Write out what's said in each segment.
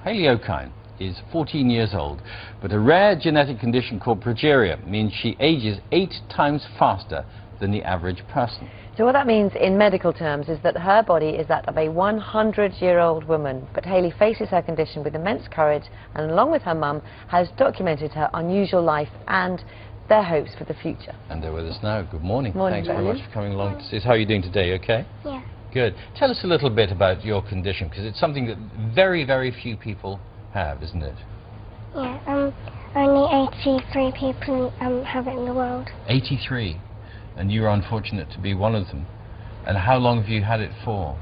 Hayley O'Kine is 14 years old, but a rare genetic condition called progeria means she ages 8 times faster than the average person. So what that means in medical terms is that her body is that of a 100-year-old woman. But Hayley faces her condition with immense courage and, along with her mum, has documented her unusual life and their hopes for the future. And they're with us now. Good morning. Morning. Thanks very much for coming along to see us. How are you doing today? Okay? Yeah. Good. Tell us a little bit about your condition, because it's something that very, very few people have, isn't it? Yeah, only 83 people have it in the world. 83. And you are unfortunate to be one of them. And how long have you had it for?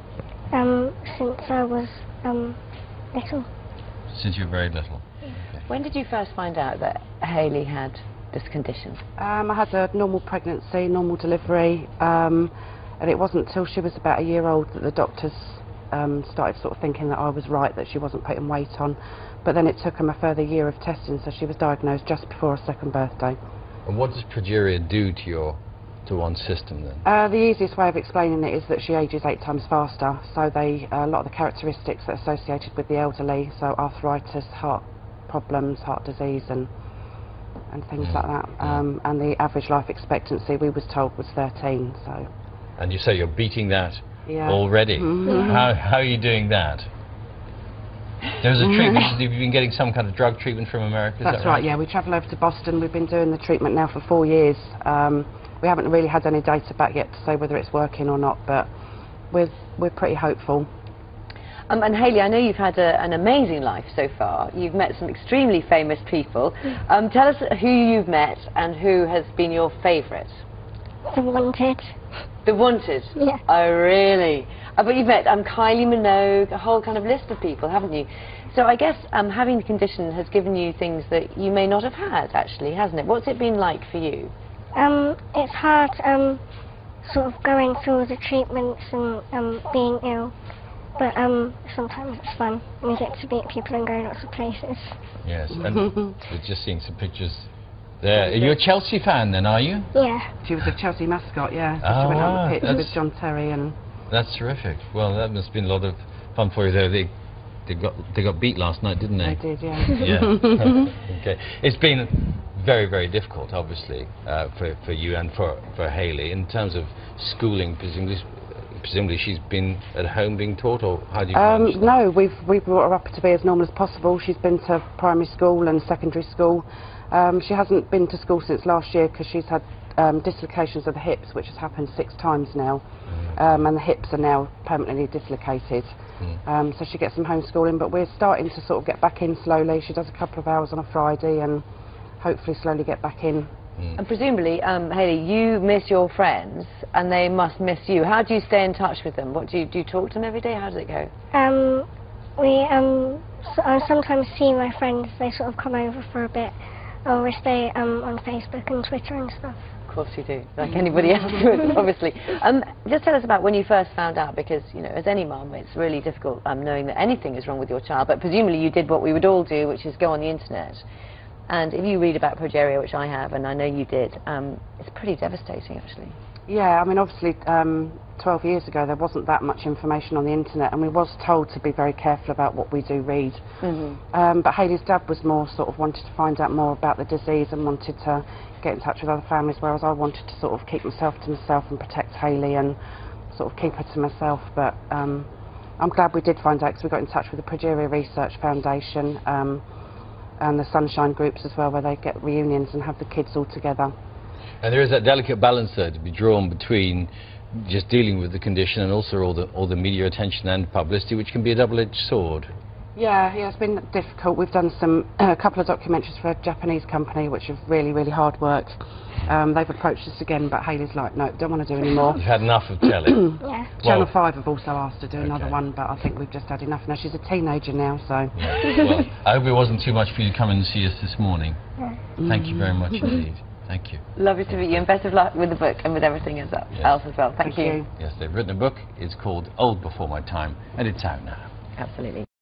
Since I was little. Since you were very little. Yeah. Okay. When did you first find out that Hayley had this condition? I had a normal pregnancy, normal delivery, and it wasn't until she was about a year old that the doctors started sort of thinking that I was right, that she wasn't putting weight on. But then it took them a further year of testing, so she was diagnosed just before her second birthday. And what does progeria do to one's system then? The easiest way of explaining it is that she ages 8 times faster, so a lot of the characteristics that are associated with the elderly, so arthritis, heart problems, heart disease and things like that. And the average life expectancy, we was told, was 13. So. And you say you're beating that Yeah. already. Mm-hmm. How are you doing that? There's a treatment. You've been getting some kind of drug treatment from America, is That's that right? Yeah. We travel over to Boston. We've been doing the treatment now for 4 years. We haven't really had any data back yet to say whether it's working or not, but we're pretty hopeful. And Hayley, I know you've had an amazing life so far. You've met some extremely famous people. Tell us who you've met and who has been your favourite. The Wanted. The Wanted? Yeah. Oh, really? But you've met Kylie Minogue, a whole kind of list of people, haven't you? So I guess having the condition has given you things that you may not have had, actually, hasn't it? What's it been like for you? It's hard sort of going through the treatments and being ill, but sometimes it's fun. We get to meet people and go lots of places. Yes, and we're just seeing some pictures there. You're a Chelsea fan then, are you? Yeah. She was a Chelsea mascot, yeah. So Oh, she went wow. on the pitch with John Terry and... That's terrific. Well, that must have been a lot of fun for you there. They got beat last night, didn't they? They did, yeah. Yeah. Okay. It's been very, very difficult, obviously, for you and for Hayley in terms of schooling. Presumably, she's been at home being taught, or how do you manage that? No, we've brought her up to be as normal as possible. She's been to primary school and secondary school. She hasn't been to school since last year because she's had dislocations of the hips, which has happened 6 times now, and the hips are now permanently dislocated. So she gets some homeschooling, but we're starting to sort of get back in slowly. She does a couple of hours on a Friday and hopefully slowly get back in. And presumably, Hayley, you miss your friends and they must miss you. How do you stay in touch with them? Do you talk to them every day? How does it go? I sometimes see my friends. They sort of come over for a bit, or we stay on Facebook and Twitter and stuff. Of course you do, like anybody else would, obviously. Just tell us about when you first found out, because, you know, as any mum, it's really difficult knowing that anything is wrong with your child, but presumably you did what we would all do, which is go on the internet. And if you read about progeria, which I have, and I know you did, it's pretty devastating, actually. Yeah, I mean, obviously, 12 years ago, there wasn't that much information on the internet, and we was told to be very careful about what we do read. But Hayley's dad was more sort of wanted to find out more about the disease and wanted to get in touch with other families, whereas I wanted to sort of keep myself to myself and protect Hayley and sort of keep her to myself. But I'm glad we did find out, because we got in touch with the Progeria Research Foundation and the Sunshine groups as well, where they get reunions and have the kids all together. And there is that delicate balance there to be drawn between just dealing with the condition and also all the media attention and publicity, which can be a double-edged sword. Yeah, it's been difficult. We've done a couple of documentaries for a Japanese company, which are really, really hard work. They've approached us again, but Hayley's like, no, don't want to do any more. You've had enough of telly. Yeah. Channel 5 have also asked to do another one, but I think we've just had enough now. She's a teenager now, so... Yeah. Well, I hope it wasn't too much for you to come and see us this morning. Thank you very much indeed. Thank you. Lovely to meet you, and best of luck with the book and with everything else as well. Thank you. Yes, they've written a book. It's called Old Before My Time, and it's out now. Absolutely.